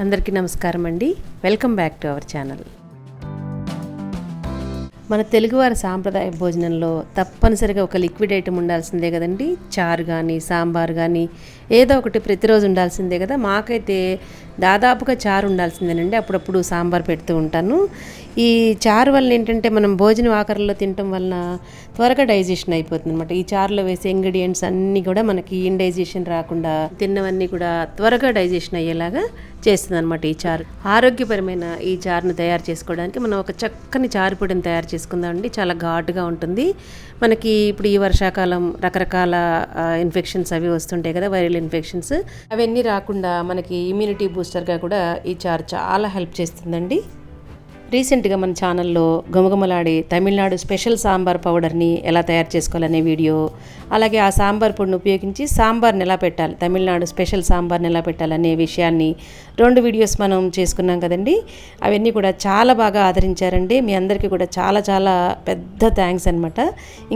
అందరికీ నమస్కారం అండి. Welcome back to our channel. మన తెలుగువారి సాంప్రదాయ భోజనంలో తప్పనిసరిగా ఒక లిక్విడ్ ఐటమ్ ఉండాల్సిందే కదండి. చారు కానీ సాంబార్ కానీ ఏదో ఒకటి ప్రతిరోజు ఉండాల్సిందే కదా. మాకైతే దాదాపుగా చారు ఉండాల్సిందేనండి. అప్పుడప్పుడు సాంబార్ పెడుతూ ఉంటాను. ఈ చారు వల్ల ఏంటంటే మనం భోజనం ఆఖరిలో తినటం వలన త్వరగా డైజెషన్ అయిపోతుంది అనమాట. ఈ చారులో వేసే ఇంగ్రీడియంట్స్ అన్నీ కూడా మనకి ఇండైజెషన్ రాకుండా తిన్నవన్నీ కూడా త్వరగా డైజెషన్ అయ్యేలాగా చేస్తుంది అనమాట ఈ చారు. ఆరోగ్యపరమైన ఈ చారును తయారు చేసుకోవడానికి మనం ఒక చక్కని చారు పొడిని తయారు చేసుకుందామండి. చాలా ఘాటుగా ఉంటుంది. మనకి ఇప్పుడు ఈ వర్షాకాలం రకరకాల ఇన్ఫెక్షన్స్ అవి వస్తుంటాయి కదా, వైరల్ ఇన్ఫెక్షన్స్. అవన్నీ రాకుండా మనకి ఇమ్యూనిటీ బూస్టర్గా కూడా ఈ చారు చాలా హెల్ప్ చేస్తుందండి. రీసెంట్గా మన ఛానల్లో గుమగుమలాడే తమిళనాడు స్పెషల్ సాంబార్ పౌడర్ని ఎలా తయారు చేసుకోవాలనే వీడియో, అలాగే ఆ సాంబార్ పొడిని ఉపయోగించి సాంబార్ని ఎలా పెట్టాలి, తమిళనాడు స్పెషల్ సాంబార్ని ఎలా పెట్టాలనే విషయాన్ని 2 వీడియోస్ మనం చేసుకున్నాం కదండి. అవన్నీ కూడా చాలా బాగా ఆదరించారండి. మీ అందరికీ కూడా చాలా చాలా పెద్ద థ్యాంక్స్ అనమాట.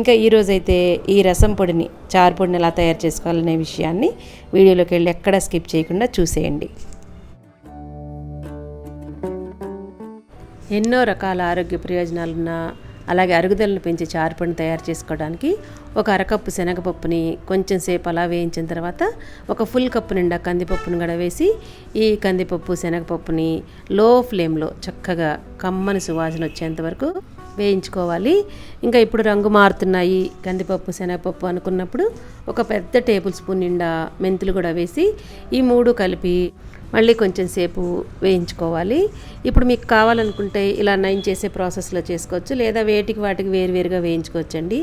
ఇంకా ఈరోజైతే ఈ రసం పొడిని, చారు పొడిని ఎలా తయారు చేసుకోవాలనే విషయాన్ని వీడియోలోకి వెళ్ళి ఎక్కడా స్కిప్ చేయకుండా చూసేయండి. ఎన్నో రకాల ఆరోగ్య ప్రయోజనాలున్న, అలాగే అరుగుదలను పెంచే చారుపొడిని తయారు చేసుకోవడానికి ఒక అరకప్పు శనగపప్పుని కొంచెం సేపు అలా వేయించిన తర్వాత ఒక ఫుల్ కప్పు నిండా కందిపప్పును కూడా వేసి ఈ కందిపప్పు శనగపప్పుని లో ఫ్లేమ్లో చక్కగా కమ్మని సువాసన వచ్చేంత వరకు వేయించుకోవాలి. ఇంకా ఇప్పుడు రంగు మారుతున్నాయి కందిపప్పు శనగపప్పు అనుకున్నప్పుడు ఒక పెద్ద టేబుల్ స్పూన్ నిండా మెంతులు కూడా వేసి ఈ 3 కలిపి మళ్ళీ కొంచెం సేపు వేయించుకోవాలి. ఇప్పుడు మీకు కావాలనుకుంటే ఇలా నైన్ చేసే ప్రాసెస్లో చేసుకోవచ్చు, లేదా వాటికి వేరువేరుగా వేయించుకోవచ్చండి.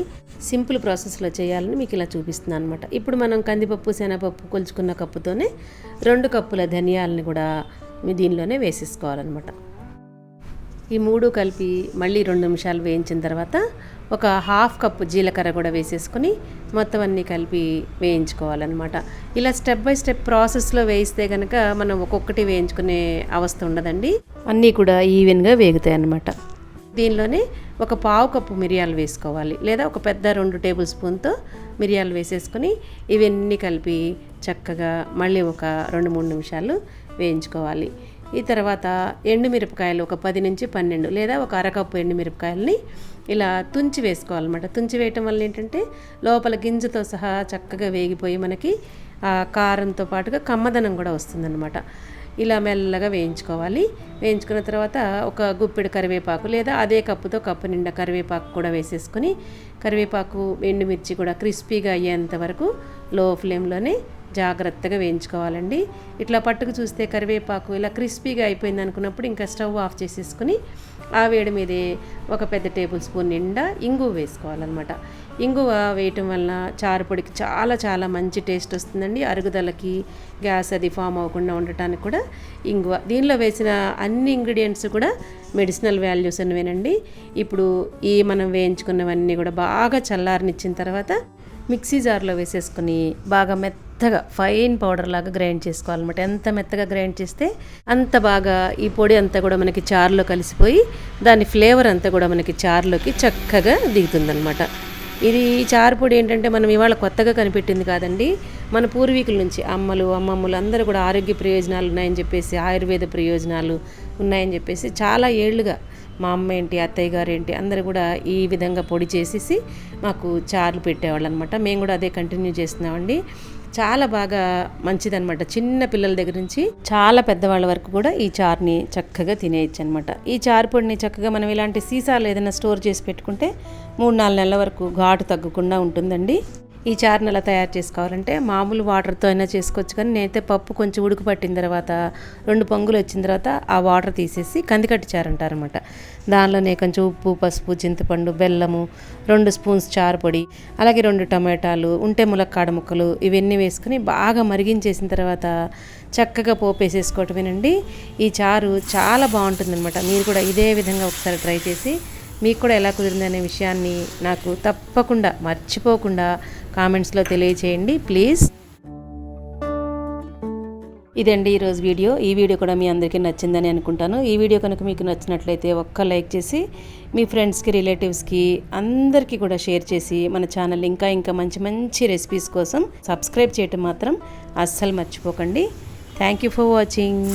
సింపుల్ ప్రాసెస్లో చేయాలని మీకు ఇలా చూపిస్తున్నాను అనమాట. ఇప్పుడు మనం కందిపప్పు శనగపప్పు కొలుచుకున్న కప్పుతోనే 2 కప్పుల ధనియాలని కూడా దీనిలోనే వేసేసుకోవాలన్నమాట. ఈ 3 కలిపి మళ్ళీ 2 నిమిషాలు వేయించిన తర్వాత ఒక 1/2 కప్పు జీలకర్ర కూడా వేసేసుకొని మొత్తం అన్నీ కలిపి వేయించుకోవాలన్నమాట. ఇలా స్టెప్ బై స్టెప్ ప్రాసెస్లో వేయిస్తే కనుక మనం ఒక్కొక్కటి వేయించుకునే అవస్థ ఉండదండి. అన్నీ కూడా ఈవెన్గా వేగుతాయి అన్నమాట. దీనిలోనే ఒక 1/2 కప్పు మిరియాలు వేసుకోవాలి, లేదా ఒక పెద్ద 2 టేబుల్ స్పూన్తో మిరియాలు వేసేసుకొని ఇవన్నీ కలిపి చక్కగా మళ్ళీ ఒక 2-3 నిమిషాలు వేయించుకోవాలి. ఈ తర్వాత ఎండుమిరపకాయలు ఒక 10 నుంచి 12 లేదా ఒక అరకప్పు ఎండుమిరపకాయలని ఇలా తుంచి వేసుకోవాలన్నమాట. తుంచి వేయటం వల్ల ఏంటంటే లోపల గింజతో సహా చక్కగా వేగిపోయి మనకి ఆ కారంతో పాటుగా కమ్మదనం కూడా వస్తుందన్నమాట. ఇలా మెల్లగా వేయించుకోవాలి. వేయించుకున్న తర్వాత ఒక గుప్పెడు కరివేపాకు లేదా అదే కప్పుతో కప్పు నిండా కరివేపాకు కూడా వేసేసుకొని కరివేపాకు ఎండుమిర్చి కూడా క్రిస్పీగా అయ్యేంత వరకు లో ఫ్లేమ్లోనే జాగ్రత్తగా వేయించుకోవాలండి. ఇట్లా పట్టుకు చూస్తే కరివేపాకు ఇలా క్రిస్పీగా అయిపోయింది అనుకున్నప్పుడు ఇంకా స్టవ్ ఆఫ్ చేసేసుకుని ఆ వేడి మీదే ఒక పెద్ద టేబుల్ స్పూన్ నిండా ఇంగువ వేసుకోవాలన్నమాట. ఇంగువ వేయటం వల్ల చారు పొడికి చాలా చాలా మంచి టేస్ట్ వస్తుందండి. అరుగుదలకి గ్యాస్ అది ఫామ్ అవ్వకుండా ఉండటానికి కూడా ఇంగువ. దీనిలో వేసిన అన్ని ఇంగ్రీడియంట్స్ కూడా మెడిసినల్ వాల్యూస్ అనివేనండి. ఇప్పుడు ఈ మనం వేయించుకున్నవన్నీ కూడా బాగా చల్లారనిచ్చిన తర్వాత మిక్సీ జార్లో వేసేసుకుని బాగా మెత్తగా ఫైన్ పౌడర్ లాగా గ్రైండ్ చేసుకోవాలన్నమాట. ఎంత మెత్తగా గ్రైండ్ చేస్తే అంత బాగా ఈ పొడి అంతా కూడా మనకి చారులో కలిసిపోయి దాని ఫ్లేవర్ అంతా కూడా మనకి చారులోకి చక్కగా దిగుతుందన్నమాట. ఇది చారు పొడి ఏంటంటే మనం ఇవాళ కొత్తగా కనిపెట్టింది కాదండి. మన పూర్వీకుల నుంచి అమ్మమ్మలు అందరూ కూడా ఆరోగ్య ప్రయోజనాలు ఉన్నాయని చెప్పేసి, ఆయుర్వేద ప్రయోజనాలు ఉన్నాయని చెప్పేసి చాలా ఏళ్ళుగా మా అమ్మ ఏంటి, అత్తయ్య గారు ఏంటి అందరూ కూడా ఈ విధంగా పొడి చేసేసి మాకు చారులు పెట్టేవాళ్ళు అనమాట. మేము కూడా అదే కంటిన్యూ చేస్తున్నామండి. చాలా బాగా మంచిదనమాట. చిన్న పిల్లల దగ్గర నుంచి చాలా పెద్దవాళ్ళ వరకు కూడా ఈ చారుని చక్కగా తినేయచ్చు అనమాట. ఈ చారు పొడిని చక్కగా మనం ఇలాంటి సీసాలు ఏదైనా స్టోర్ చేసి పెట్టుకుంటే 3-4 నెలల వరకు ఘాటు తగ్గకుండా ఉంటుందండి. ఈ చారుని ఎలా తయారు చేసుకోవాలంటే మామూలు వాటర్తో అయినా చేసుకోవచ్చు, కానీ నేనైతే పప్పు కొంచెం ఉడుకు పట్టిన తర్వాత 2 పొంగులు వచ్చిన తర్వాత ఆ వాటర్ తీసేసి కందికట్టి చారు అంటారనమాట. దానిలోనే కొంచెం ఉప్పు, పసుపు, చింతపండు, బెల్లము, 2 స్పూన్స్ చారు పొడి, అలాగే 2 టమాటాలు ఉంటే ములక్కాడ ముక్కలు ఇవన్నీ వేసుకుని బాగా మరిగించేసిన తర్వాత చక్కగా పోపు వేసేసుకోవటమేనండి. ఈ చారు చాలా బాగుంటుందన్నమాట. మీరు కూడా ఇదే విధంగా ఒకసారి ట్రై చేసి మీకు కూడా ఎలా కుదిరిందనే విషయాన్ని నాకు తప్పకుండా మర్చిపోకుండా కామెంట్స్లో తెలియచేయండి ప్లీజ్. ఇదండి ఈరోజు వీడియో. ఈ వీడియో కూడా మీ అందరికీ నచ్చిందని అనుకుంటాను. ఈ వీడియో కనుక మీకు నచ్చినట్లయితే ఒక్క లైక్ చేసి మీ ఫ్రెండ్స్కి, రిలేటివ్స్కి అందరికీ కూడా షేర్ చేసి మన ఛానల్ ఇంకా మంచి మంచి రెసిపీస్ కోసం సబ్స్క్రైబ్ చేయటం మాత్రం అస్సలు మర్చిపోకండి. Thank you for watching.